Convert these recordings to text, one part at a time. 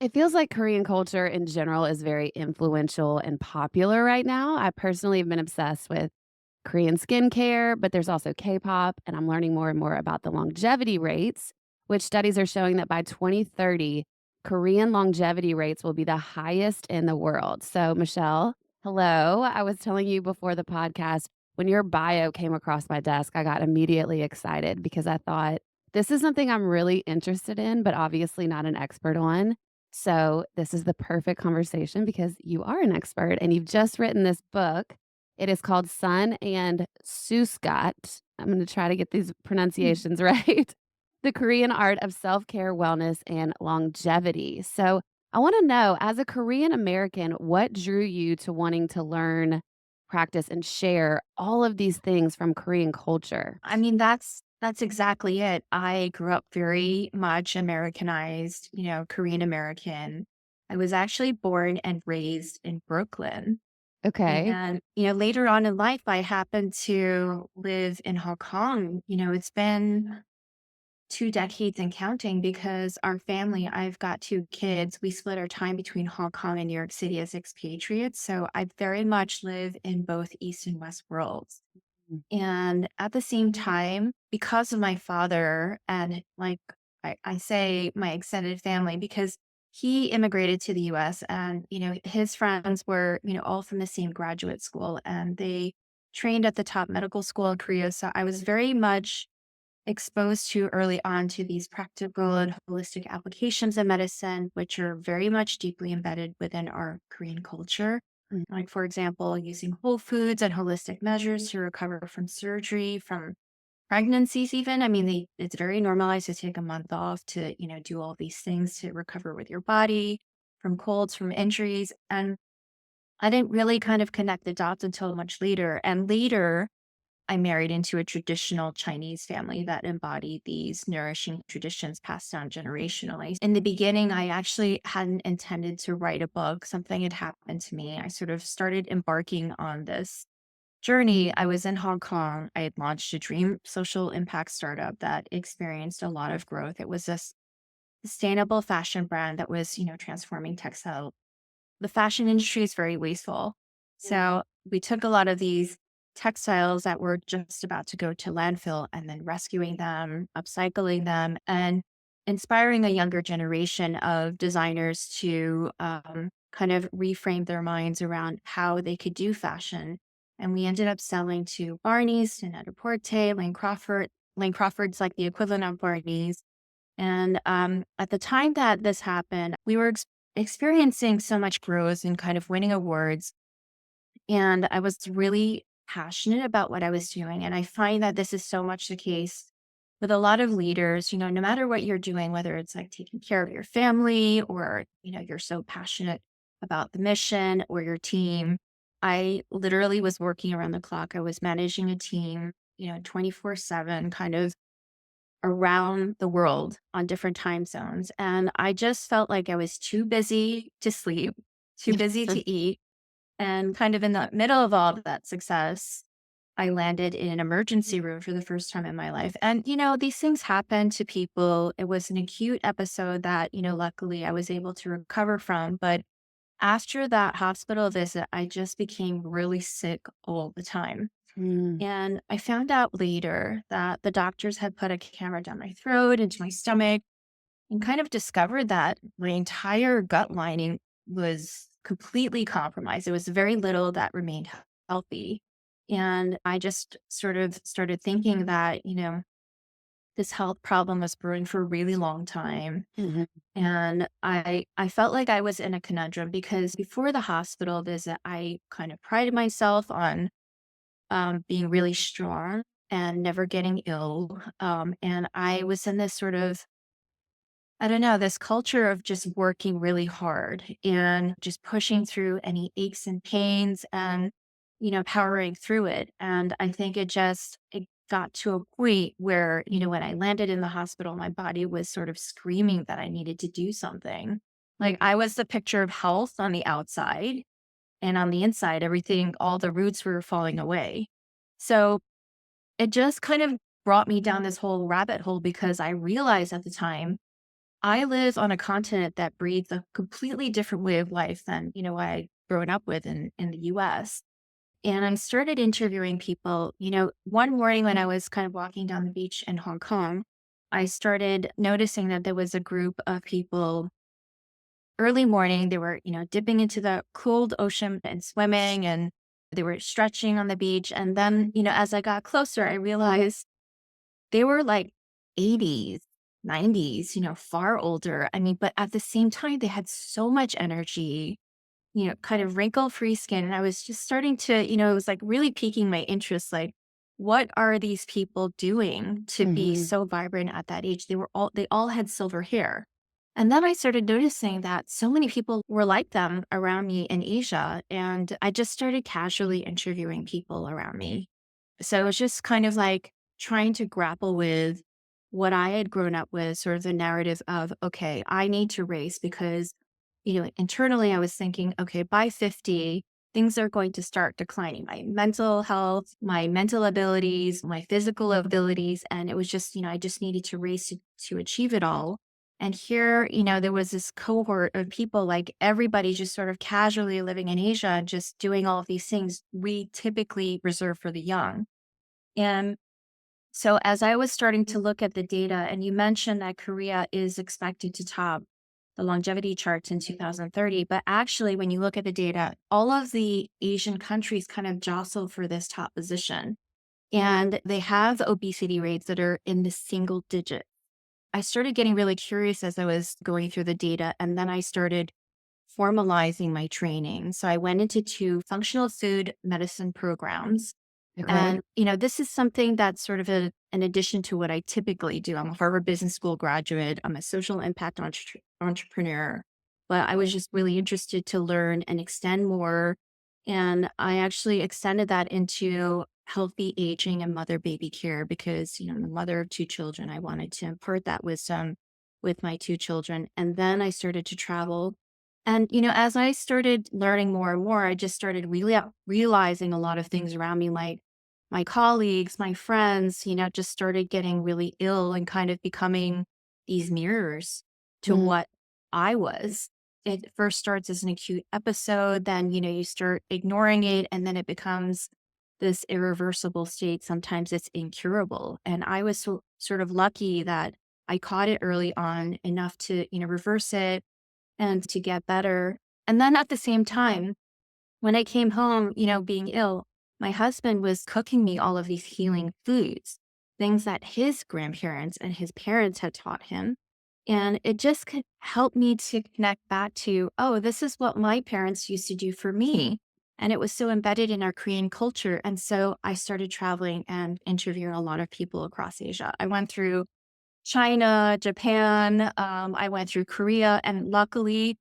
It feels like Korean culture in general is very influential and popular right now. I personally have been obsessed with Korean skincare, but there's also K-pop, and I'm learning more and more about the longevity rates, which studies are showing that by 2030, Korean longevity rates will be the highest in the world. So, Michelle, hello. I was telling you before the podcast, when your bio came across my desk, I got immediately excited because I thought this is something I'm really interested in, but obviously not an expert on. So, this is the perfect conversation because you are an expert and you've just written this book. It is called Sun and Ssukgat. I'm going to try to get these Mm. pronunciations right. The Korean art of self-care, wellness, and longevity. So, I want to know, as a Korean American, what drew you to wanting to learn, practice, and share all of these things from Korean culture? I mean, that's exactly it. I grew up very much Americanized, Korean American. I was actually born and raised in Brooklyn. Okay. And, later on in life, I happened to live in Hong Kong. It's been 2 decades and counting because our family, I've got 2 kids. We split our time between Hong Kong and New York City as expatriates. So I very much live in both East and West worlds. Mm. And at the same time, because of my father and like I say my extended family, because he immigrated to the US and, his friends were, all from the same graduate school and they trained at the top medical school in Korea. So I was very much exposed to early on to these practical and holistic applications of medicine, which are very much deeply embedded within our Korean culture. Mm. Like, for example, using whole foods and holistic measures to recover from surgery, from pregnancies, even. I mean, it's very normalized to take a month off to, do all these things to recover with your body from colds, from injuries. And I didn't really kind of connect the dots until much later. And later, I married into a traditional Chinese family that embodied these nourishing traditions passed down generationally. In the beginning, I actually hadn't intended to write a book. Something had happened to me. I sort of started embarking on this journey. I was in Hong Kong. I had launched a dream social impact startup that experienced a lot of growth. It was a sustainable fashion brand that was, transforming textile. The fashion industry is very wasteful. Mm. So we took a lot of these textiles that were just about to go to landfill and then rescuing them, upcycling them, and inspiring a younger generation of designers to kind of reframe their minds around how they could do fashion. And we ended up selling to Barney's, to Net-a-Porter, Lane Crawford. Lane Crawford's like the equivalent of Barney's. And at the time that this happened, we were experiencing so much growth and kind of winning awards. And I was really passionate about what I was doing. And I find that this is so much the case with a lot of leaders, no matter what you're doing, whether it's like taking care of your family or, you're so passionate about the mission or your team. I literally was working around the clock. I was managing a team, 24/7, kind of around the world on different time zones. And I just felt like I was too busy to sleep, too busy to eat. And kind of in the middle of all of that success, I landed in an emergency room for the first time in my life. And, these things happen to people. It was an acute episode that, luckily I was able to recover from. But after that hospital visit, I just became really sick all the time. Mm. And I found out later that the doctors had put a camera down my throat, into my stomach, and kind of discovered that my entire gut lining was completely compromised. There was very little that remained healthy. And I just sort of started thinking that, this health problem was brewing for a really long time. Mhm. And I felt like I was in a conundrum because before the hospital visit, I kind of prided myself on being really strong and never getting ill. And I was in this sort of, I don't know, this culture of just working really hard and just pushing through any aches and pains and, powering through it. And I think it got to a point where, when I landed in the hospital, my body was sort of screaming that I needed to do something. Like I was the picture of health on the outside and on the inside, everything, all the roots were falling away. So it just kind of brought me down this whole rabbit hole because I realized at the time I live on a continent that breathes a completely different way of life than, what I'd grown up with in the US. And I started interviewing people. One morning when I was kind of walking down the beach in Hong Kong, I started noticing that there was a group of people early morning. They were, dipping into the cold ocean and swimming, and they were stretching on the beach. And then, as I got closer, I realized they were like 80s, 90s, far older. I mean, but at the same time, they had so much energy, kind of wrinkle-free skin. And I was just starting to, it was like really piquing my interest. Like, what are these people doing to be Mhm. so vibrant at that age? They all had silver hair. And then I started noticing that so many people were like them around me in Asia. And I just started casually interviewing people around me. So it was just kind of like trying to grapple with what I had grown up with, sort of the narrative of, okay, I need to race because, internally I was thinking, okay, by 50, things are going to start declining. My mental health, my mental abilities, my physical abilities. And it was just, I just needed to race to achieve it all. And here, there was this cohort of people, like everybody just sort of casually living in Asia and just doing all of these things we typically reserve for the young. And so, as I was starting to look at the data, and you mentioned that Korea is expected to top the longevity charts in 2030, but actually, when you look at the data, all of the Asian countries kind of jostle for this top position. And they have obesity rates that are in the single digit. I started getting really curious as I was going through the data, and then I started formalizing my training. So I went into two functional food medicine programs. Okay. And, this is something that's sort of an addition to what I typically do. I'm a Harvard Business School graduate. I'm a social impact entrepreneur, but I was just really interested to learn and extend more. And I actually extended that into healthy aging and mother baby care because, I'm the mother of two children. I wanted to impart that wisdom with my two children. And then I started to travel. And, as I started learning more and more, I just started really realizing a lot of things around me, like my colleagues, my friends, just started getting really ill and kind of becoming these mirrors to Mm. what I was. It first starts as an acute episode, then, you start ignoring it, and then it becomes this irreversible state. Sometimes it's incurable. And I was sort of lucky that I caught it early on enough to, reverse it and to get better. And then at the same time, when I came home, being ill, my husband was cooking me all of these healing foods, things that his grandparents and his parents had taught him. And it just could help me to connect back to, oh, this is what my parents used to do for me. And it was so embedded in our Korean culture. And so I started traveling and interviewing a lot of people across Asia. I went through China, Japan, I went through Korea, and luckily,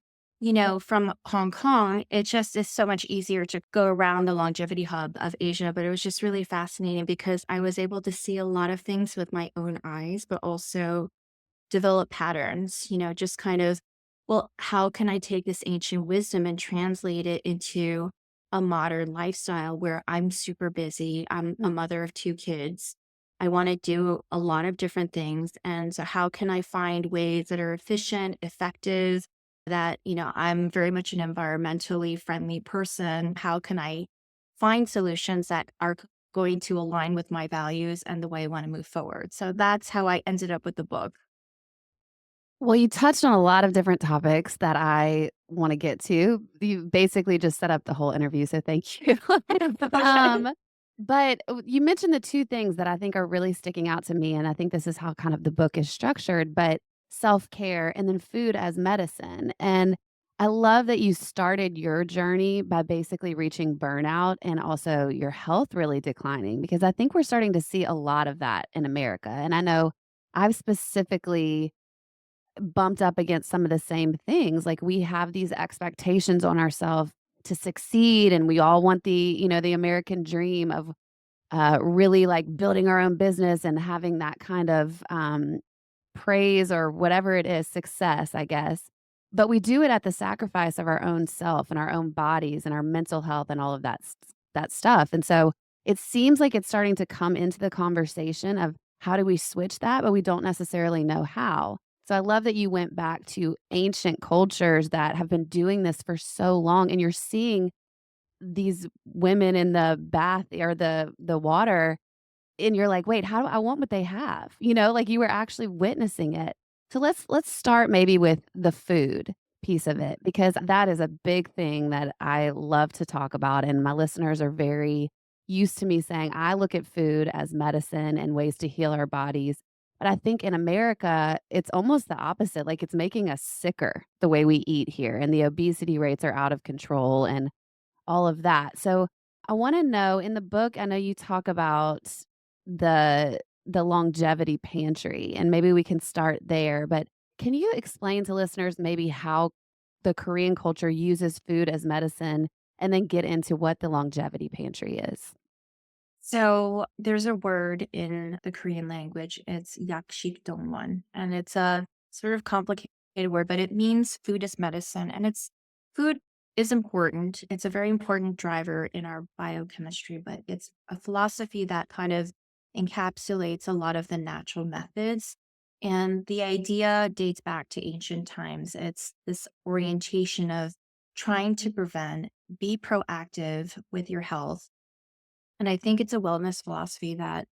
from Hong Kong, it just is so much easier to go around the longevity hub of Asia. But it was just really fascinating because I was able to see a lot of things with my own eyes, but also develop patterns, just kind of, well, how can I take this ancient wisdom and translate it into a modern lifestyle where I'm super busy? I'm a mother of two kids. I want to do a lot of different things. And so, how can I find ways that are efficient, effective, that, I'm very much an environmentally friendly person? How can I find solutions that are going to align with my values and the way I want to move forward? So, that's how I ended up with the book. Well, you touched on a lot of different topics that I wanna get to. You basically just set up the whole interview, so thank you. Okay. Um, but you mentioned the 2 things that I think are really sticking out to me, and I think this is how kind of the book is structured, but self-care and then food as medicine, and I love that you started your journey by basically reaching burnout and also your health really declining, because I think we're starting to see a lot of that in America, and I know I've specifically bumped up against some of the same things. Like, we have these expectations on ourselves to succeed, and we all want the American dream of really like building our own business and having that kind of praise or whatever it is, success, I guess. But we do it at the sacrifice of our own self and our own bodies and our mental health and all of that stuff. And so it seems like it's starting to come into the conversation of how do we switch that, but we don't necessarily know how. So I love that you went back to ancient cultures that have been doing this for so long, and you're seeing these women in the bath or the water, and you're like, "Wait, how do I want what they have?" Like, you were actually witnessing it. So let's start maybe with the food piece of it, because that is a big thing that I love to talk about, and my listeners are very used to me saying, "I look at food as medicine and ways to heal our bodies." But I think in America, it's almost the opposite, like, it's making us sicker the way we eat here, and the obesity rates are out of control, and all of that. So I wanna know, in the book, I know you talk about the longevity pantry, and maybe we can start there, but can you explain to listeners maybe how the Korean culture uses food as medicine, and then get into what the longevity pantry is? So there's a word in the Korean language. It's yakshik and it's a sort of complicated word, but it means food is medicine. And it's food is important. It's a very important driver in our biochemistry, but it's a philosophy that kind of encapsulates a lot of the natural methods. And the idea dates back to ancient times. It's this orientation of trying to prevent, be proactive with your health, and I think it's a wellness philosophy that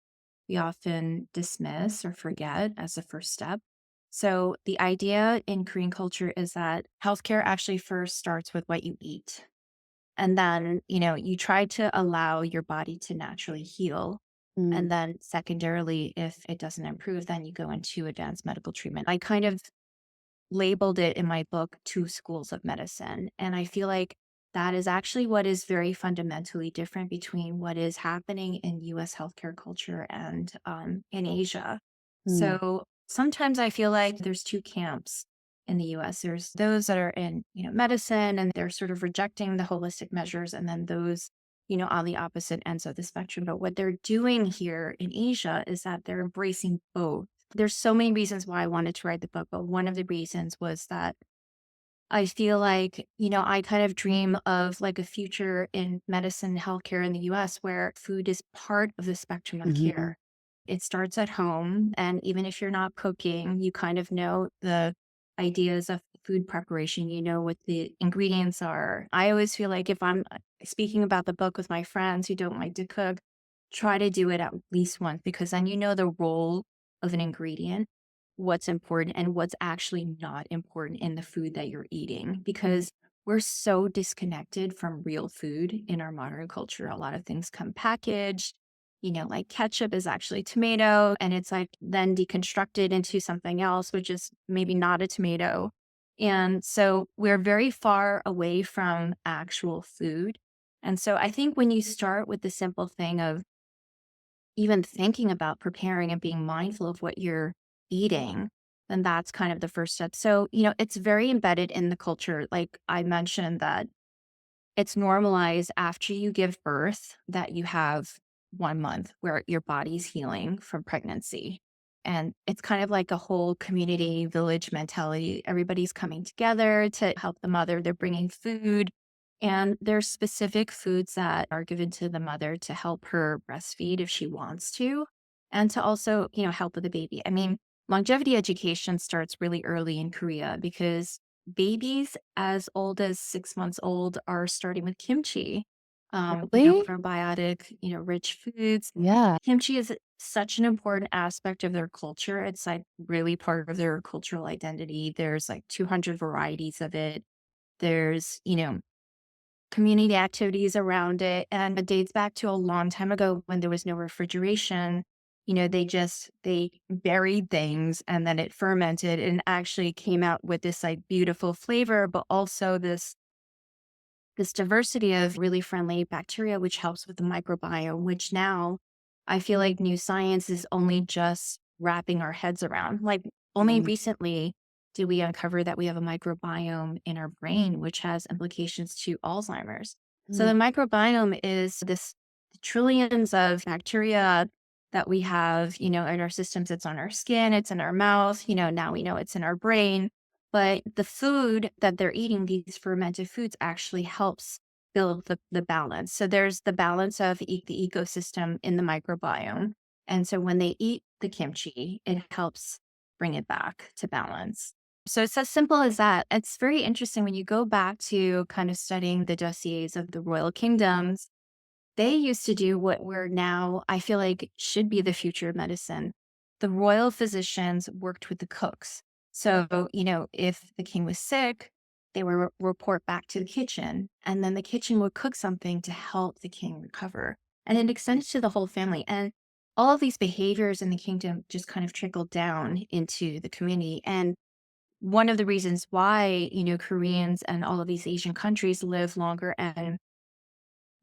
we often dismiss or forget as a first step. So, the idea in Korean culture is that healthcare actually first starts with what you eat. And then, you try to allow your body to naturally heal. Mm, And then, secondarily, if it doesn't improve, then you go into advanced medical treatment. I kind of labeled it in my book two schools of medicine. And I feel like that is actually what is very fundamentally different between what is happening in US healthcare culture and in Asia. mm, So sometimes I feel like there's two camps in the US. There's those that are in, medicine and they're sort of rejecting the holistic measures, and then those, on the opposite ends of the spectrum. But what they're doing here in Asia is that they're embracing both. There's so many reasons why I wanted to write the book, but one of the reasons was that I feel like, I kind of dream of like a future in medicine, healthcare in the US where food is part of the spectrum of mhm, care. It starts at home. And even if you're not cooking, you kind of know the ideas of food preparation, you know what the ingredients are. I always feel like if I'm speaking about the book with my friends who don't like to cook, try to do it at least once, because then you know the role of an ingredient, what's important and what's actually not important in the food that you're eating, because we're so disconnected from real food in our modern culture. A lot of things come packaged, like ketchup is actually tomato and it's like then deconstructed into something else, which is maybe not a tomato. And so we're very far away from actual food. And so I think when you start with the simple thing of even thinking about preparing and being mindful of what you're eating, then that's kind of the first step. So, it's very embedded in the culture. Like I mentioned, that it's normalized after you give birth that you have 1 month where your body's healing from pregnancy. And it's kind of like a whole community village mentality. Everybody's coming together to help the mother. They're bringing food. And there's specific foods that are given to the mother to help her breastfeed if she wants to, and to also, help with the baby. I mean, longevity education starts really early in Korea because babies as old as 6 months old are starting with kimchi, really? probiotic, rich foods. Yeah. Kimchi is such an important aspect of their culture. It's like really part of their cultural identity. There's like 200 varieties of it. There's, community activities around it. And it dates back to a long time ago when there was no refrigeration. They buried things and then it fermented and actually came out with this like beautiful flavor, but also this diversity of really friendly bacteria, which helps with the microbiome, which now I feel like new science is only just wrapping our heads around. Like, only Mm, recently did we uncover that we have a microbiome in our brain, which has implications to Alzheimer's. So, mm, the microbiome is this trillions of bacteria that we have, in our systems. It's on our skin, it's in our mouth, now we know it's in our brain. But the food that they're eating, these fermented foods, actually helps build the balance. So there's the balance of the ecosystem in the microbiome. And so when they eat the kimchi, it helps bring it back to balance. So it's as simple as that. It's very interesting when you go back to kind of studying the dossiers of the royal kingdoms. They used to do what we're now, I feel like, should be the future of medicine. The royal physicians worked with the cooks. So, if the king was sick, they would report back to the kitchen, and then the kitchen would cook something to help the king recover. And it extended to the whole family. And all of these behaviors in the kingdom just kind of trickled down into the community. And one of the reasons why, Koreans and all of these Asian countries live longer, and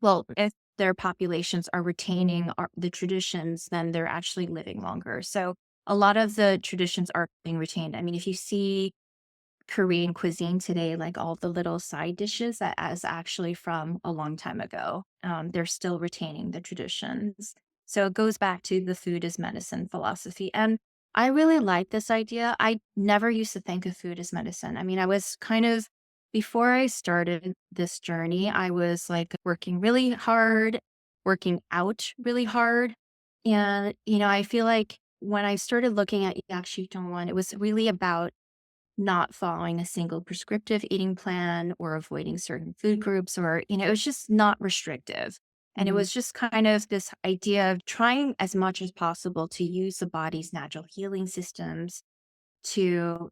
well, if their populations are retaining the traditions, then they're actually living longer. So a lot of the traditions are being retained. I mean, if you see Korean cuisine today, like all the little side dishes, that is actually from a long time ago. They're still retaining the traditions. So it goes back to the food as medicine philosophy. And I really like this idea. I never used to think of food as medicine. I mean, I was kind of, before I started this journey, I was like working really hard, working out really hard. And, I feel like when I started looking at Yakshi Dongwon, it was really about not following a single prescriptive eating plan or avoiding certain food groups, or, it was just not restrictive. And it Mhm. was just kind of this idea of trying as much as possible to use the body's natural healing systems to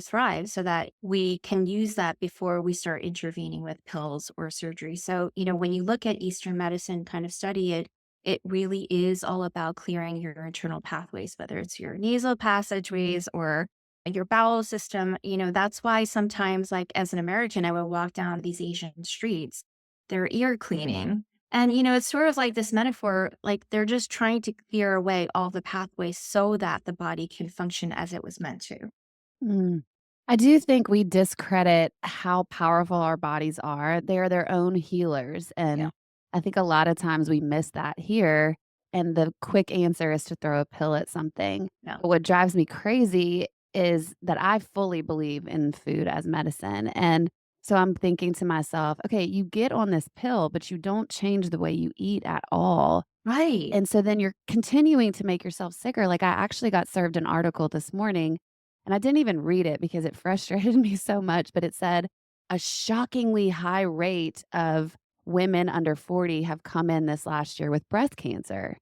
thrive, so that we can use that before we start intervening with pills or surgery. So, when you look at Eastern medicine, kind of study it, it really is all about clearing your internal pathways, whether it's your nasal passageways or your bowel system. That's why sometimes, like as an American, I would walk down these Asian streets, they're ear cleaning. And, it's sort of like this metaphor, like they're just trying to clear away all the pathways so that the body can function as it was meant to. Mm. I do think we discredit how powerful our bodies are. They are their own healers, Yeah. and I think a lot of times we miss that here, and the quick answer is to throw a pill at something. Yeah. But what drives me crazy is that I fully believe in food as medicine, and so I'm thinking to myself, "Okay, you get on this pill, but you don't change the way you eat at all." Right. And so then you're continuing to make yourself sicker. Like, I actually got served an article this morning, and I didn't even read it because it frustrated me so much, but it said a shockingly high rate of women under 40 have come in this last year with breast cancer.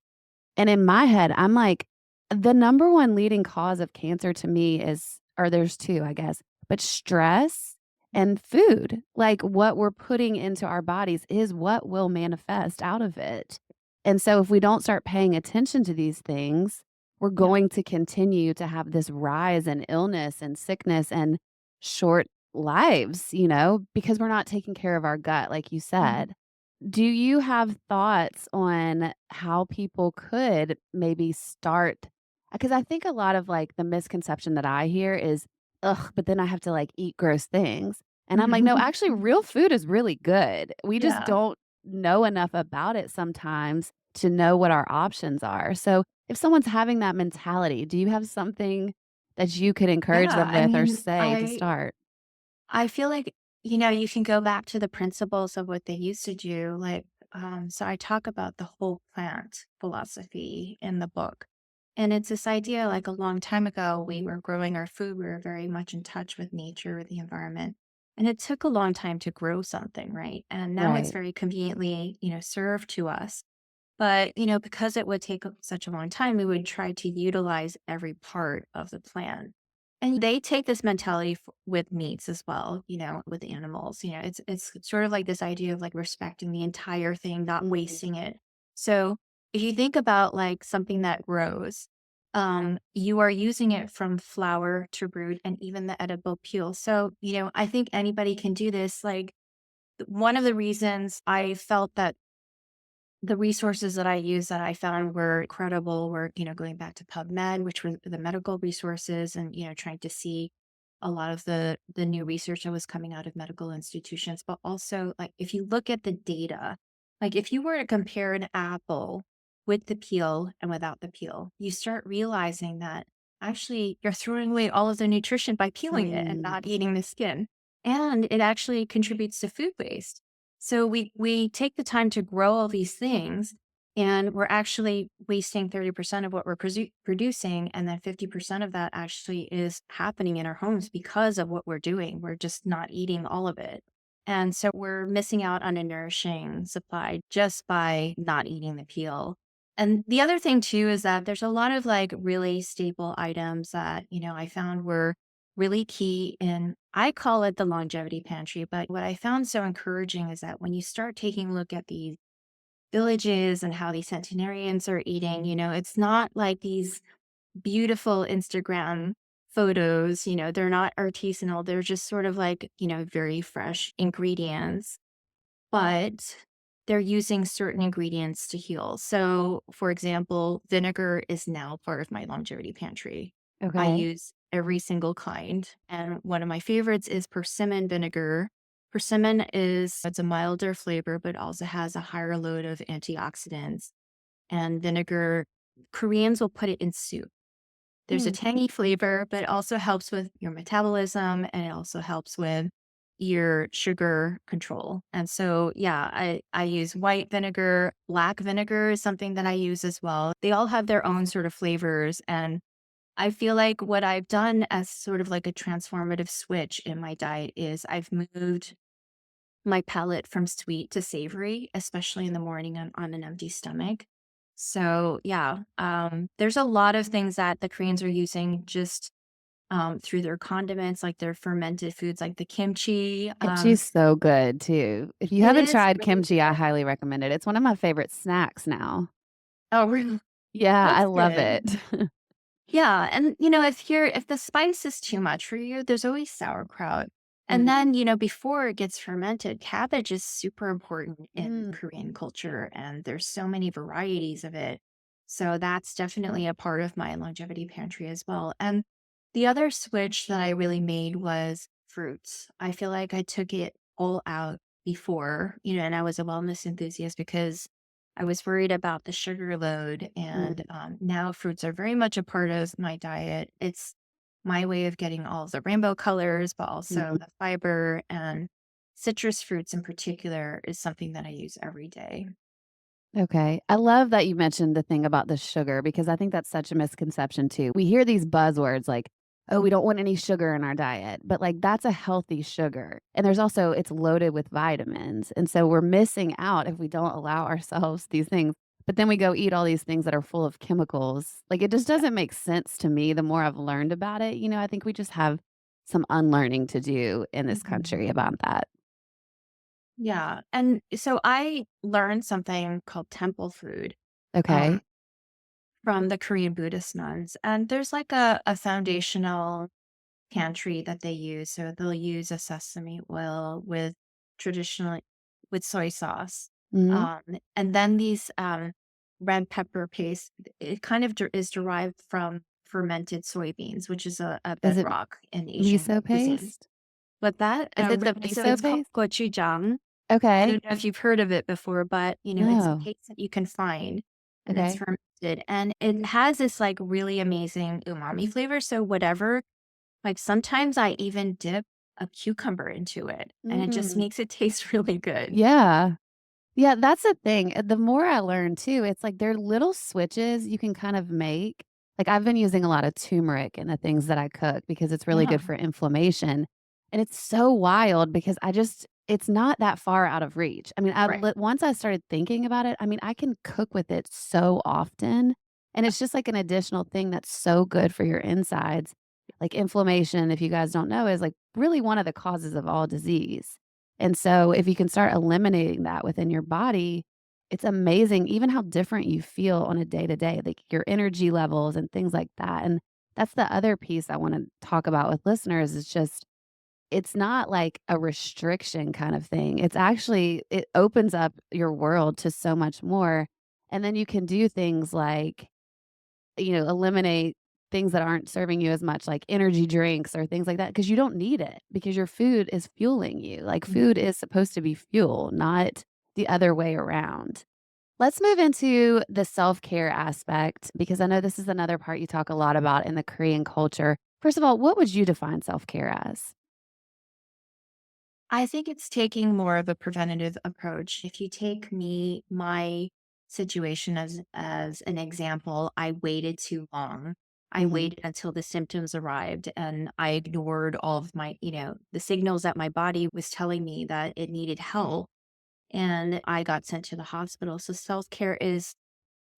And in my head, I'm like, the number one leading cause of cancer to me is, or there's 2, I guess, but stress and food. Like, what we're putting into our bodies is what will manifest out of it. And so if we don't start paying attention to these things, we're Yeah. going to continue to have this rise in illness and sickness and short lives, because we're not taking care of our gut, like you Mhm. said. Do you have thoughts on how people could maybe start? Because I think a lot of, like, the misconception that I hear is, "Ugh, but then I have to, like, eat gross things." And I'm like, "No, actually, real food is really good. We just Yeah. don't know enough about it sometimes to know what our options are." So, if someone's having that mentality, do you have something that you could encourage Yeah. them I with or mean, say to start? I feel like, you can go back to the principles of what they used to do. Like, so I talk about the whole plant philosophy in the book. And it's this idea, like a long time ago, we were growing our food, we were very much in touch with nature, the environment. And it took a long time to grow something, right? And now it's Right. very conveniently, served to us. But, because it would take such a long time, we would try to utilize every part of the plant. And they take this mentality with meats as well, with animals. It's sort of like this idea of like respecting the entire thing, not wasting it. So if you think about like something that grows, you are using it from flower to root and even the edible peel. So, I think anybody can do this. Like, one of the reasons I felt that the resources that I used that I found were credible were, going back to PubMed, which were the medical resources, and, trying to see a lot of the new research that was coming out of medical institutions. But also, like, if you look at the data, like if you were to compare an apple with the peel and without the peel, you start realizing that actually you're throwing away all of the nutrition by peeling it and Mm. not eating the skin. And it actually contributes to food waste. So we take the time to grow all these things, And we're actually wasting 30% of what we're producing. And then 50% of that actually is happening in our homes because of what we're doing. We're just not eating all of it. And so we're missing out on a nourishing supply just by not eating the peel. And the other thing too is that there's a lot of like really staple items that, I found were really key in, I call it the longevity pantry. But what I found so encouraging is that when you start taking a look at these villages and how these centenarians are eating, it's not like these beautiful Instagram photos, they're not artisanal. They're just sort of like, very fresh ingredients, but they're using certain ingredients to heal. So, for example, vinegar is now part of my longevity pantry. I Okay. use every single kind. And one of my favorites is persimmon vinegar. Persimmon is it's a milder flavor, but also has a higher load of antioxidants. And vinegar, Koreans will put it in soup. There's a Hmm. tangy flavor, but it also helps with your metabolism and it also helps with your sugar control. And so, yeah, I use white vinegar. Black vinegar is something that I use as well. They all have their own sort of flavors. And I feel like what I've done as sort of like a transformative switch in my diet is I've moved my palate from sweet to savory, especially in the morning on an empty stomach. So yeah, there's a lot of things that the Koreans are using just through their condiments, like their fermented foods, like the kimchi. Kimchi's so good too. If you It haven't is tried really kimchi, I good. highly recommend it. It's one of my favorite snacks now. Oh, really? Yeah, I That's love good. it. Yeah, and if the spice is too much for you, there's always sauerkraut. And Mm, then, before it gets fermented, cabbage is super important in mm. Korean culture, and there's so many varieties of it. So that's definitely a part of my longevity pantry as well. And the other switch that I really made was fruits. I feel like I took it all out before, and I was a wellness enthusiast because I was worried about the sugar load, and Mm. now fruits are very much a part of my diet. It's my way of getting all of the rainbow colors, but also Mhm. the fiber, and citrus fruits in particular is something that I use every day. Okay. I love that you mentioned the thing about the sugar because I think that's such a misconception too. We hear these buzzwords like, oh, we don't want any sugar in our diet, but like that's a healthy sugar. And there's also, it's loaded with vitamins. And so we're missing out if we don't allow ourselves these things. But then we go eat all these things that are full of chemicals. Like it just doesn't make sense to me the more I've learned about it. I think we just have some unlearning to do in this Mhm. country about that. Yeah. And so I learned something called temple food um, Okay. from the Korean Buddhist nuns. And there's like a foundational pantry that they use. So they'll use a sesame oil with traditionally with soy sauce. Hmm. Um, and then these red pepper paste, it kind of is derived from fermented soybeans, which is a Is it bedrock in Asian miso cuisine. paste? But that Is it the so miso it's called paste? gochujang. I Okay. don't know if you've heard of it before, but it's a No. paste that you can find and it's Okay. fermented and it has this like really amazing umami flavor. So whatever, like sometimes I even dip a cucumber into it and it just Mm. makes it taste really good. Yeah. Yeah, that's the thing. The more I learn too, it's like there are little switches you can kind of make. Like I've been using a lot of turmeric in the things that I cook because it's really Yeah. good for inflammation. And it's so wild because it's not that far out of reach. I mean, Right. once I started thinking about it, I mean, I can cook with it so often. And it's just like an additional thing that's so good for your insides. Like inflammation, if you guys don't know, is like really one of the causes of all disease. And so if you can start eliminating that within your body, it's amazing even how different you feel on a day to day, like your energy levels and things like that. And that's the other piece I want to talk about with listeners is just it's not like a restriction kind of thing. It's actually it opens up your world to so much more. And then you can do things like eliminate things that aren't serving you as much, like energy drinks or things like that, because you don't need it because your food is fueling you. Like food is supposed to be fuel, not the other way around. Let's move into the self care aspect because I know this is another part you talk a lot about in the Korean culture. First of all, what would you define self care as? I think it's taking more of a preventative approach. If you take me, my situation as an example, I waited too long. I Mhm. waited until the symptoms arrived and I ignored all of my, the signals that my body was telling me that it needed help. And I got sent to the hospital. So self care is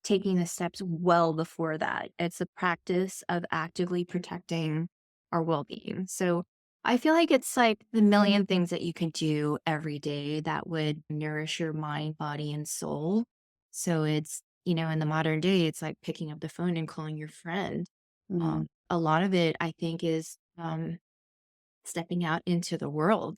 taking the steps well before that. It's a practice of actively protecting our well being. So I feel like it's like the million things that you can do every day that would nourish your mind, body, and soul. So it's, in the modern day, it's like picking up the phone and calling your friend. Mhm. A lot of it, I think, is stepping out into the world.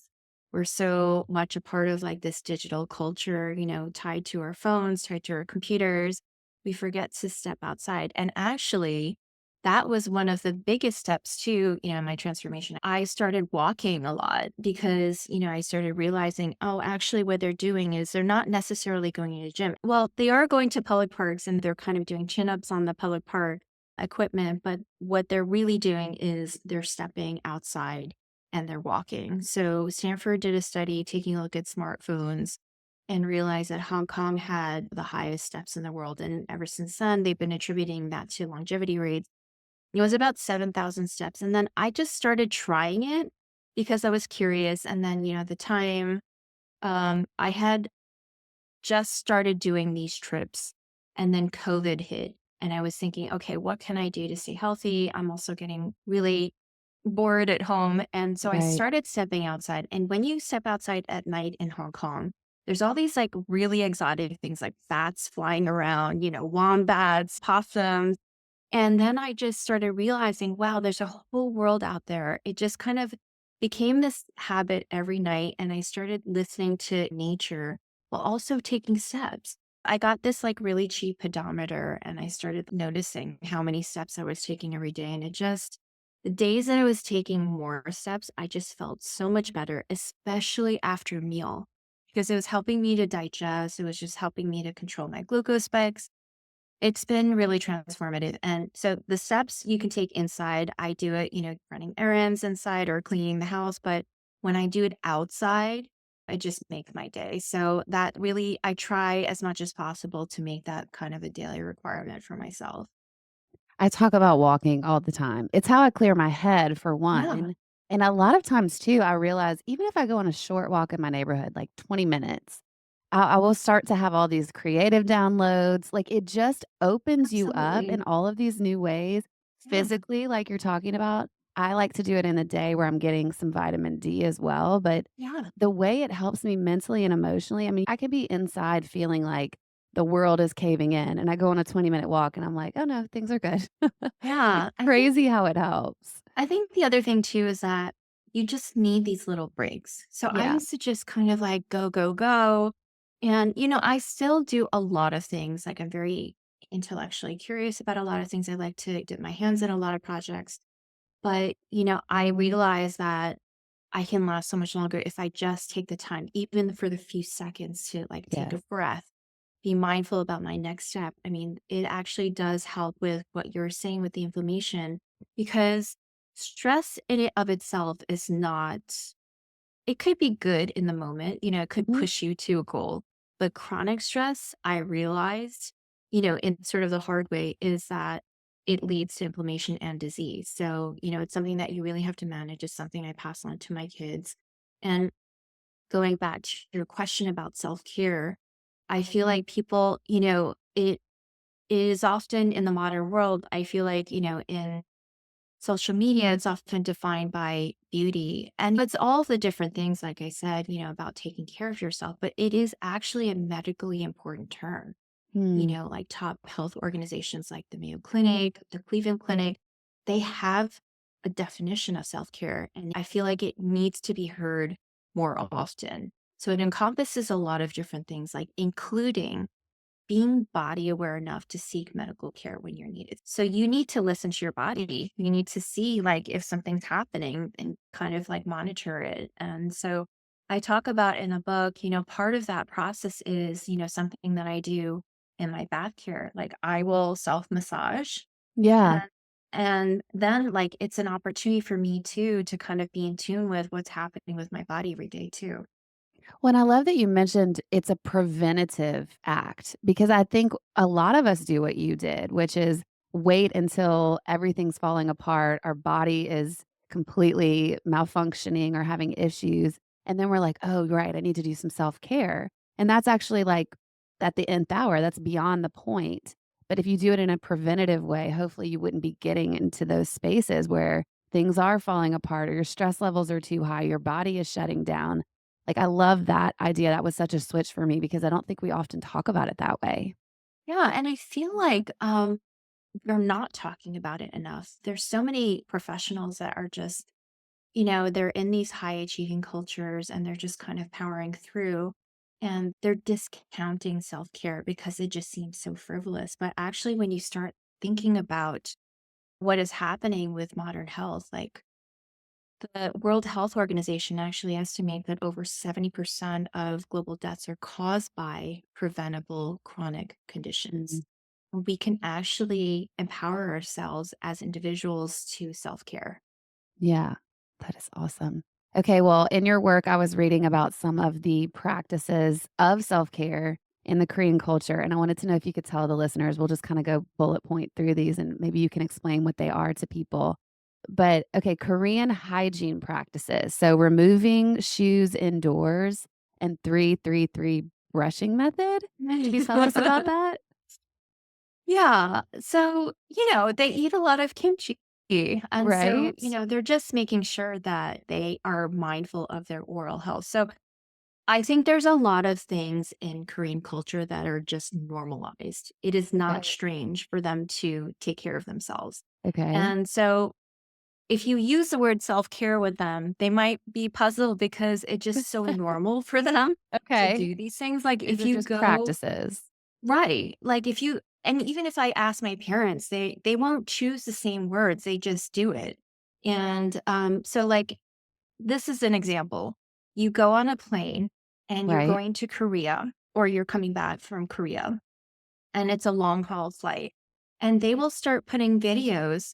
We're so much a part of like this digital culture, tied to our phones, tied to our computers. We forget to step outside. And actually, that was one of the biggest steps too, in my transformation. I started walking a lot because, I started realizing, oh, actually, what they're doing is they're not necessarily going to the gym. Well, they are going to public parks and they're kind of doing chin ups on the public park equipment. But what they're really doing is they're stepping outside and they're walking. So Stanford did a study taking a look at smartphones and realized that Hong Kong had the highest steps in the world. And ever since then, they've been attributing that to longevity rates. It was about 7,000 steps. And then I just started trying it because I was curious. And then, at the time, I had just started doing these trips and then COVID hit. And I was thinking, okay, what can I do to stay healthy? I'm also getting really bored at home. And so I Right. started stepping outside. And when you step outside at night in Hong Kong, there's all these like really exotic things like bats flying around, wombats, possums. And then I just started realizing, wow, there's a whole world out there. It just kind of became this habit every night. And I started listening to nature while also taking steps. I got this like really cheap pedometer and I started noticing how many steps I was taking every day. And the days that I was taking more steps, I just felt so much better, especially after a meal, because it was helping me to digest. It was just helping me to control my glucose spikes. It's been really transformative. And so the steps you can take inside, I do it, running errands inside or cleaning the house. But when I do it outside, I just make my day. So that really, I try as much as possible to make that kind of a daily requirement for myself. I talk about walking all the time. It's how I clear my head for Yeah, one, and a lot of times too, I realize even if I go on a short walk in my neighborhood, like 20 minutes, I will start to have all these creative downloads. Like, it just opens you up in absolutely. all of these new ways Yeah, physically, like you're talking about. I like to do it in a day where I'm getting some vitamin D as well, but yeah, the way it helps me mentally and emotionally, I mean, I could be inside feeling like the world is caving in, and I go on a 20-minute walk and I'm like, "Oh, no, things are good." It's yeah. crazy how it helps. I think the other thing too is that you just need these little breaks. So I Yeah. used to just kind of like go, go, go. And, I still do a lot of things. Like I'm very intellectually curious about a lot of things. I like to dip my hands in a lot of projects. But, I realize that I can last so much longer if I just take the time, even for the few seconds to like take a Yes. breath, be mindful about my next step. I mean, it actually does help with what you're saying with the inflammation because stress in it of itself is not, it could be good in the moment, it could Mhm. push you to a goal. But chronic stress, I realized, in sort of the hard way, is that it leads to inflammation and disease. So, it's something that you really have to manage. It's something I pass on to my kids. And going back to your question about self care, I feel like people, it is often in the modern world, I feel like, in social media, it's often defined by beauty. And it's all the different things, like I said, about taking care of yourself, but it is actually a medically important term. Hmm. Like top health organizations like the Mayo Clinic, the Cleveland Clinic, they have a definition of self care. And I feel like it needs to be heard more often. So it encompasses a lot of different things, like including being body aware enough to seek medical care when you're needed. So you need to listen to your body. You need to see like if something's happening and kind of like monitor it. And so I talk about in the book, part of that process is, something that I do in my bath care. Like I will self massage Yeah. and then like it's an opportunity for me too to kind of be in tune with what's happening with my body every day too. Well, I love that you mentioned it's a preventative act because I think a lot of us do what you did, which is wait until everything's falling apart, our body is completely malfunctioning or having issues, and then we're like, "Oh, right, I need to do some self-care." And that's actually like at the nth hour, that's beyond the point. But if you do it in a preventative way, hopefully you wouldn't be getting into those spaces where things are falling apart or your stress levels are too high, your body is shutting down. Like, I love that idea. That was such a switch for me because I don't think we often talk about it that way. Yeah, and I feel like we're not talking about it enough. There's so many professionals that are just, they're in these high achieving cultures and they're just kind of powering through and they're discounting self care because it just seems so frivolous. But actually, when you start thinking about what is happening with modern health, like the World Health Organization actually estimate that over 70% of global deaths are caused by preventable chronic conditions. Mhm. We can actually empower ourselves as individuals to self care. Yeah, that is awesome. Okay, well, in your work, I was reading about some of the practices of self-care in the Korean culture, and I wanted to know if you could tell the listeners, we'll just kinda go bullet point through these, and maybe you can explain what they are to people. But, okay, Korean hygiene practices. So removing shoes indoors and 3-3-3 brushing method? Can you tell us about that? Yeah. So, they eat a lot of kimchi. And so, Right? they're just making sure that they are mindful of their oral health. So, I think there's a lot of things in Korean culture that are just normalized. It is not Okay. strange for them to take care of themselves. Okay. And so, if you use the word self care with them, they might be puzzled because it's just so normal for them to Okay. do these things. Like, These if are you just go practices. right, like if you, and even if I ask my parents, they won't choose the same words, they just do it. And so, like, this is an example. You go on a plane and you're Right. going to Korea or you're coming back from Korea and it's a long haul flight. And they will start putting videos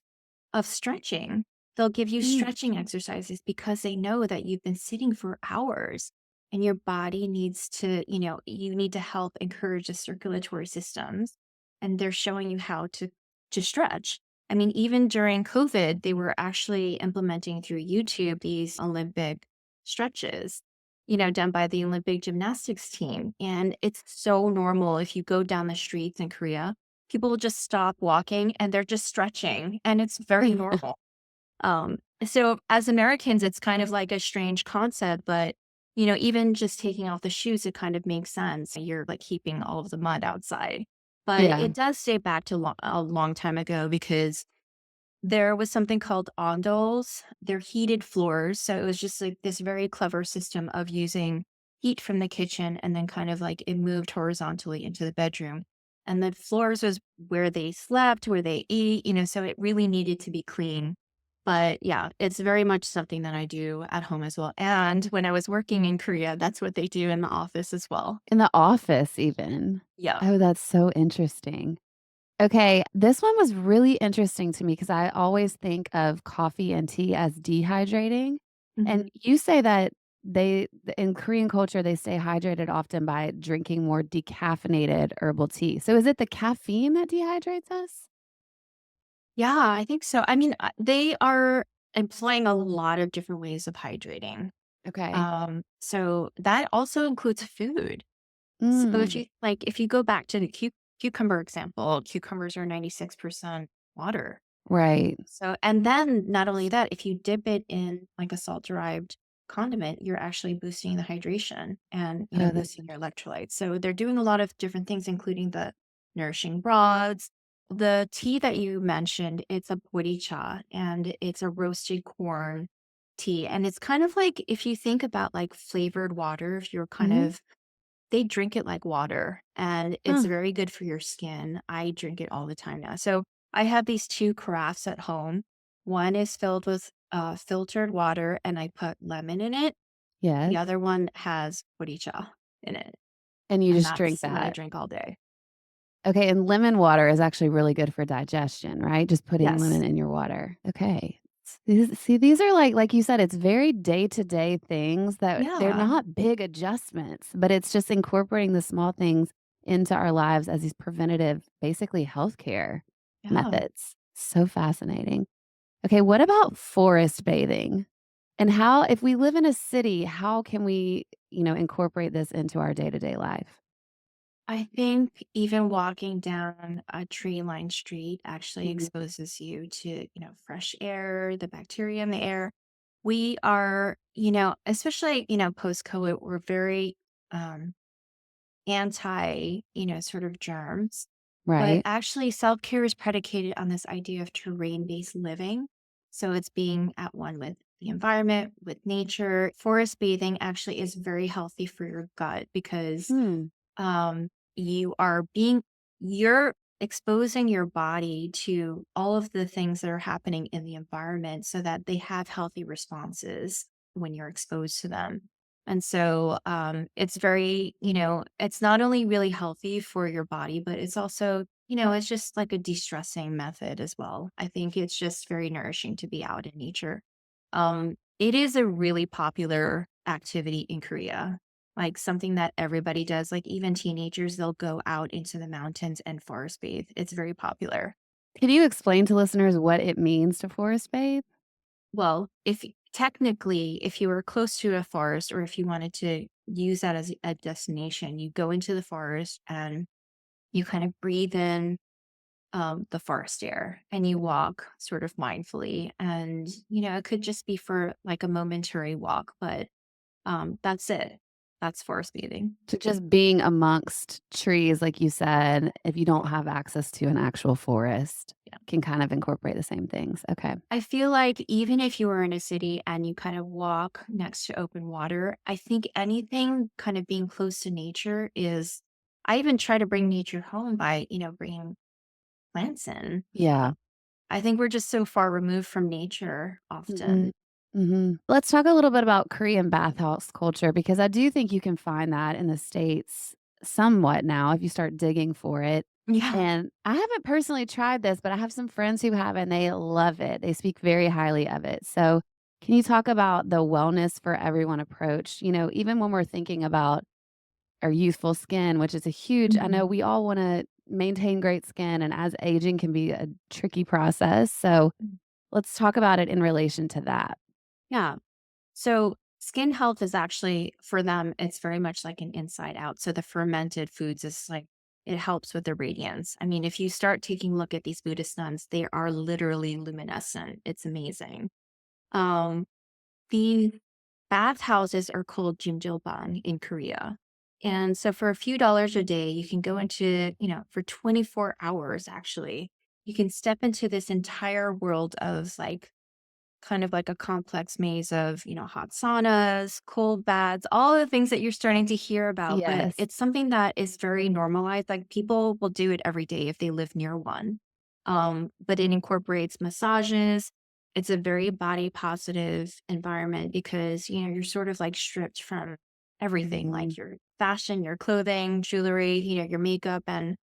of stretching. They'll give you Mm, stretching exercises because they know that you've been sitting for hours and your body needs to, you need to help encourage the circulatory systems. And they're showing you how to stretch. I mean, even during COVID, they were actually implementing through YouTube these Olympic stretches, done by the Olympic gymnastics team. And it's so normal if you go down the streets in Korea, people will just stop walking and they're just stretching. And it's very normal. So as Americans, it's kind of like a strange concept, but even just taking off the shoes, it kind of makes sense. You're like keeping all of the mud outside. But yeah. it does date back to a long time ago because there was something called ondols. They're heated floors. So it was just like this very clever system of using heat from the kitchen and then kind of like it moved horizontally into the bedroom. And the floors was where they slept, where they ate, so it really needed to be clean. But yeah, it's very much something that I do at home as well. And when I was working in Korea, that's what they do in the office as well. In the office even. Yeah. Oh, that's so interesting. Okay, this one was really interesting to me because I always think of coffee and tea as dehydrating, and Mhm. you say that they in Korean culture, they stay hydrated often by drinking more decaffeinated herbal tea. So is it the caffeine that dehydrates us? Yeah, I think so. I mean, they are employing a lot of different ways of hydrating. Okay. So that also includes food. So Mm, if you go back to the cucumber example, cucumbers are 96% water. right. So, and then not only that, if you dip it in like a salt derived condiment, you're actually boosting the hydration and, Oh, that's boosting your electrolytes. So they're doing a lot of different things, including the nourishing broths. The tea that you mentioned, it's a boricha and it's a roasted corn tea. And it's kind of like if you think about like flavored water, if you're kind mhm. of they drink it like water, and it's Huh. very good for your skin. I drink it all the time now. So I have these 2 carafes at home. One is filled with, filtered water, and I put lemon in it. The Yes. other one has boricha in it, And you and just drink that's what I that. drink all day. Okay, and lemon water is actually really good for digestion, right? Just putting lemon Yes. in your water. Okay. These are like you said, it's very day-to-day things that they're Yeah. not big adjustments, but it's just incorporating the small things into our lives as these preventative, basically healthcare Yeah. methods. So fascinating. Okay, what about forest bathing? And how if we live in a city, how can we, incorporate this into our day-to-day life? I think even walking down a tree-lined street actually Mhm. exposes you to, fresh air, the bacteria in the air. We are, especially, post-COVID, we're very um, anti, sort of germs. But Right. actually, self-care is predicated on this idea of terrain-based living. So it's being at one with the environment, with nature. Forest bathing actually is very healthy for your gut because Hmm. um, you are being you're exposing your body to all of the things that are happening in the environment so that they have healthy responses when you're exposed to them. And so it's very, it's not only really healthy for your body, but it's also, it's just like a de-stressing method as well. I think it's just very nourishing to be out in nature. It is a really popular activity in Korea, like something that everybody does, like even teenagers, they'll go out into the mountains and forest bathe. It's very popular. Can you explain to listeners what it means to forest bathe? Well, if technically, if you were close to a forest or if you wanted to use that as a destination, you go into the forest and you kind of breathe in the forest air and you walk sort of mindfully. And, it could just be for like a momentary walk, but that's it. That's forest bathing. To just being amongst trees, like you said, if you don't have access to an actual forest, can kind of incorporate the same things. Okay. I feel like even if you were in a city and you kind of walk next to open water, I think anything kind of being close to nature is, I even try to bring nature home by, bringing plants in. Yeah. I think we're just so far removed from nature Mhm. often. Mhm. Let's talk a little bit about Korean bathhouse culture because I do think you can find that in the States somewhat now if you start digging for it. Yeah. And I haven't personally tried this, but I have some friends who have and they love it. They speak very highly of it. So, can you talk about the wellness for everyone approach? Even when we're thinking about our youthful skin, which is a huge I know Mhm. we all wanna maintain great skin, and as aging can be a tricky process. So, let's talk about it in relation to that. Yeah. So skin health is actually for them, it's very much like an inside out. So the fermented foods is like it helps with the radiance. I mean, if you start taking a look at these Buddhist nuns, they are literally luminescent. It's amazing. Um, the bathhouses are called jjimjilbang in Korea. And so for a few dollars a day, you can go into, for 24 hours actually, you can step into this entire world of like kind of like a complex maze of, hot saunas, cold baths, all the things that you're starting to hear about. But Yes. it's something that is very normalized. Like people will do it every day if they live near one. But it incorporates massages. It's a very body positive environment because, you're sort of like stripped from everything, Mhm. like your fashion, your clothing, jewelry, your makeup, and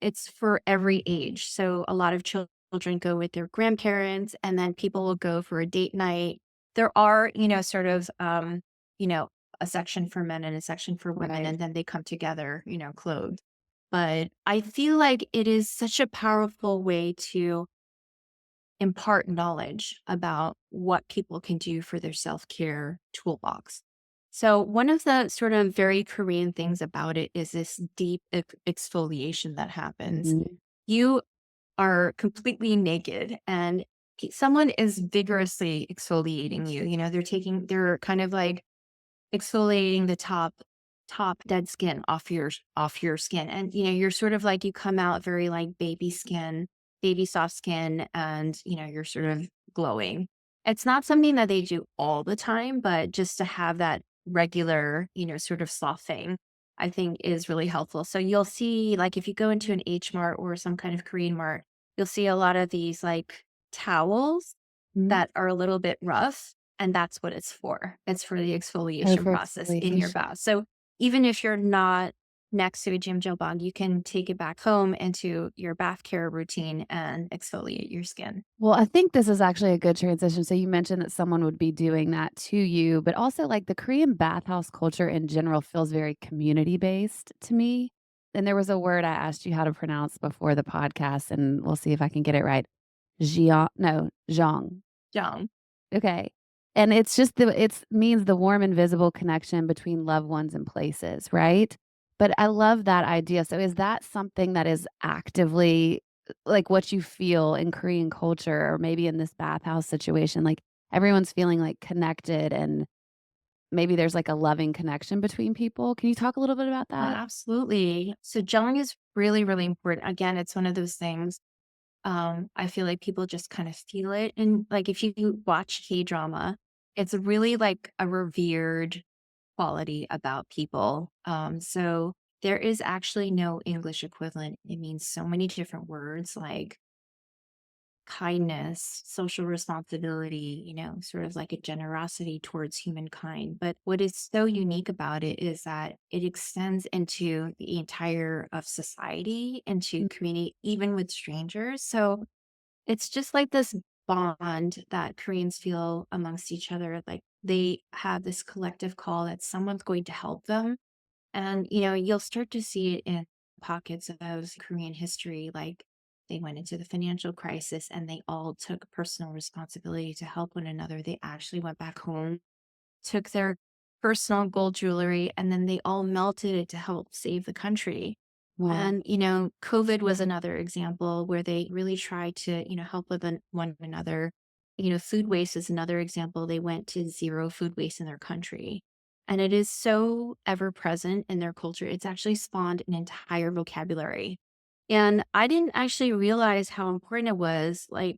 it's for every age. So a lot of children go with their grandparents and then people will go for a date night. There are, sort of you know, a section for men and a section for women Right. and then they come together, clothed. But I feel like it is such a powerful way to impart knowledge about what people can do for their self-care toolbox. So one of the sort of very Korean things about it is this deep exfoliation that happens. Mhm. You are completely naked and someone is vigorously exfoliating you. They're kind of like exfoliating the top dead skin off your skin. And you're sort of like you come out very like baby skin, baby soft skin, and you're sort of glowing. It's not something that they do all the time, but just to have that regular, sort of sloughing, I think is really helpful. So you'll see like if you go into an H Mart or some kind of Korean mart, you'll see a lot of these like towels Mhm. that are a little bit rough, and that's what it's for. It's for the Oh, exfoliation for process in your exfoliation. bath. So even if you're not next to a bong, you can take it back home into your bath care routine and exfoliate your skin. Well, I think this is actually a good transition. So you mentioned that someone would be doing that to you, but also like the Korean bathhouse culture in general feels very community based to me. And there was a word I asked you how to pronounce before the podcast, and we'll see if I can get it right. Jeong, no, Jeong. Jeong. Okay. And it's just it's means the warm, invisible connection between loved ones and places, right? But I love that idea. So is that something that is actively like what you feel in Korean culture or maybe in this bathhouse situation? Like everyone's feeling like connected and maybe there's like a loving connection between people. Can you talk a little bit about that? Absolutely. So Jeong is really, really important. Again, it's one of those things. I feel like people just kind of feel it. And like if you watch K-drama, it's really like a revered quality about people. So there is actually no English equivalent. It means so many different words like kindness, social responsibility, sort of like a generosity towards humankind. But what is so unique about it is that it extends into the entire of society, into Mm. community, even with strangers. So it's just like this bond that Koreans feel amongst each other. Like they have this collective call that someone's going to help them. And, you'll start to see it in pockets of Korean history. Like they went into the financial crisis and they all took personal responsibility to help one another. They actually went back home, took their personal gold jewelry, and then they all melted it to help save the country. Wow. And, COVID was another example where they really tried to, help with one another. Food waste is another example. They went to zero food waste in their country. And it is so ever present in their culture. It's actually spawned an entire vocabulary. And I didn't actually realize how important it was, like,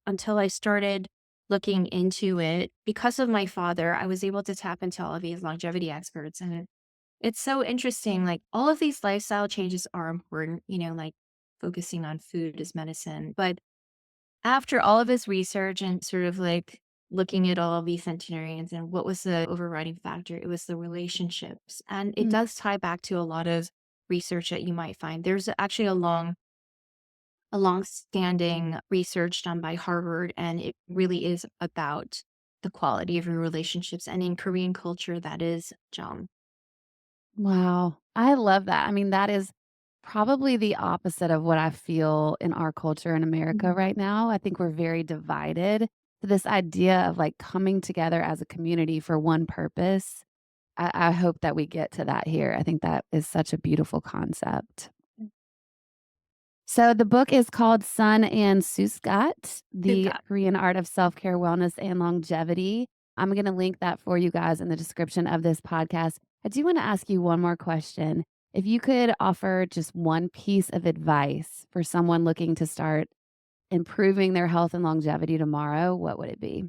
until I started looking into it. Because of my father, I was able to tap into all of these longevity experts. And it's so interesting. Like all of these lifestyle changes are important, like focusing on food as medicine. But after all of his research and sort of like looking at all of these centenarians and what was the overriding factor, it was the relationships. And it Mm. does tie back to a lot of research that you might find. There's actually a long standing research done by Harvard, and it really is about the quality of your relationships. And in Korean culture, that is Jeong. Wow. I love that. I mean, that is probably the opposite of what I feel in our culture in America Mhm. right now. I think we're very divided. So this idea of like coming together as a community for one purpose, I hope that we get to that here. I think that is such a beautiful concept. So the book is called Sun and Ssukgat, The Ssukgat. Korean Art of Self-Care, Wellness, and Longevity. I'm going to link that for you guys in the description of this podcast. I do want to ask you one more question. If you could offer just one piece of advice for someone looking to start improving their health and longevity tomorrow, what would it be?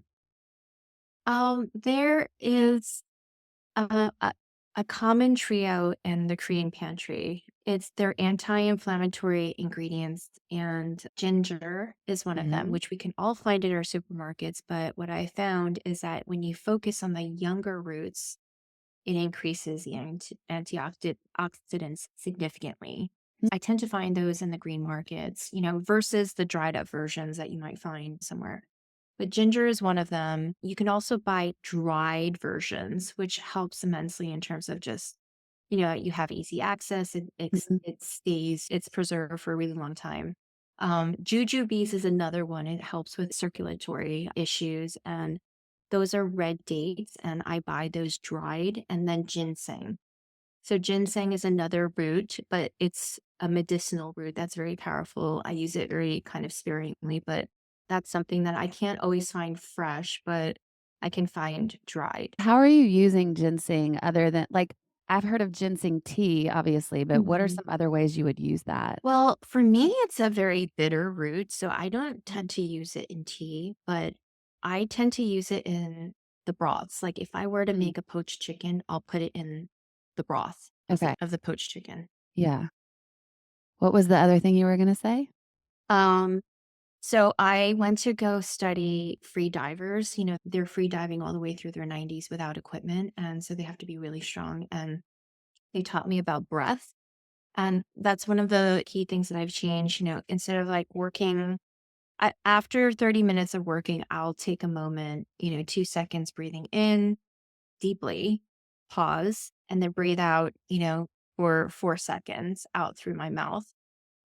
There is a common trio in the Korean pantry. It's their anti-inflammatory ingredients, and ginger is one of them, Mhm. which we can all find in our supermarkets. But what I found is that when you focus on the younger roots, it increases the antioxidants significantly. I tend to find those in the green markets, versus the dried up versions that you might find somewhere. But ginger is one of them. You can also buy dried versions, which helps immensely in terms of just, you have easy access. Mhm. It's preserved for a really long time. Jujubes is another one. It helps with circulatory issues. And those are red dates. And I buy those dried, and then ginseng. So ginseng is another root, but it's a medicinal root that's very powerful. I use it very kind of sparingly, but that's something that I can't always find fresh, but I can find dried. How are you using ginseng other than like I've heard of ginseng tea, obviously, but what are Mhm. some other ways you would use that? Well, for me, it's a very bitter root, so I don't tend to use it in tea, but I tend to use it in the broths. Like if I were to Mm, make a poached chicken, I'll put it in the broth of the okay. of the poached chicken. Yeah. What was the other thing you were gonna say? Um, So I went to go study free divers. They're free diving all the way through their 90s without equipment. And so they have to be really strong. And They taught me about breath. And that's one of the key things that I've changed, instead of like working after 30 minutes of working, I'll take a moment, 2 seconds breathing in deeply, pause, and then breathe out, for 4 seconds out through my mouth.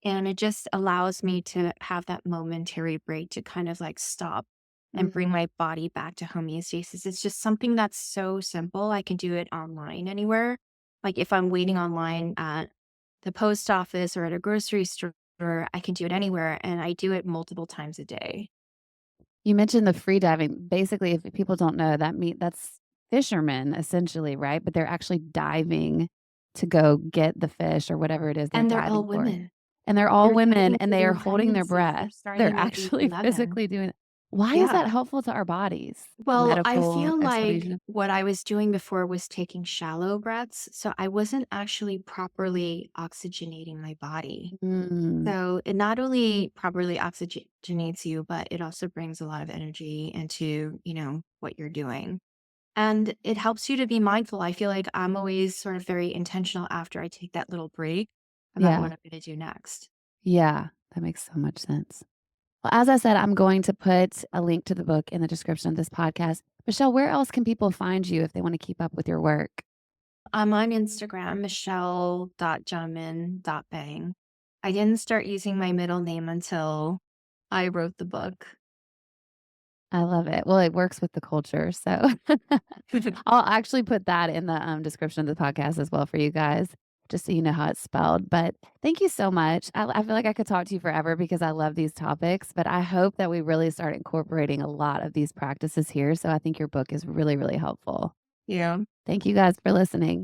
And it just allows me to have that momentary break to kind of like stop and bring Mhm. my body back to homeostasis. It's just something that's so simple. I can do it online anywhere. Like if I'm waiting online at the post office or at a grocery store, I can do it anywhere. And I do it multiple times a day. You mentioned the free diving. Basically, if people don't know, that's fishermen essentially, right? But they're actually diving to go get the fish or whatever it is they're And they're all diving for. women. And they're all They're women diving and for they are their holding their pregnancies. They're breath. They're starting at age actually 11. physically doing it. Why is Yeah. that helpful to our bodies? Well, I Medical feel like explanation? what I was doing before was taking shallow breaths. So I wasn't actually properly oxygenating my body. Mm, So it not only properly oxygenates you, but it also brings a lot of energy into, what you're doing. And it helps you to be mindful. I feel like I'm always sort of very intentional after I take that little break about what yeah. I'm going to do next. Yeah. That makes so much sense. Well, as I said, I'm going to put a link to the book in the description of this podcast. Michelle, where else can people find you if they want to keep up with your work? I'm on Instagram, Michelle.Jungmin.Bang. I didn't start using my middle name until I wrote the book. I love it. Well, it works with the culture, so I'll actually put that in the, description of the podcast as well for you guys, just so you know how it's spelled, but thank you so much. I feel like I could talk to you forever because I love these topics, but I hope that we really start incorporating a lot of these practices here, so I think your book is really, really helpful. Yeah. Thank you guys for listening.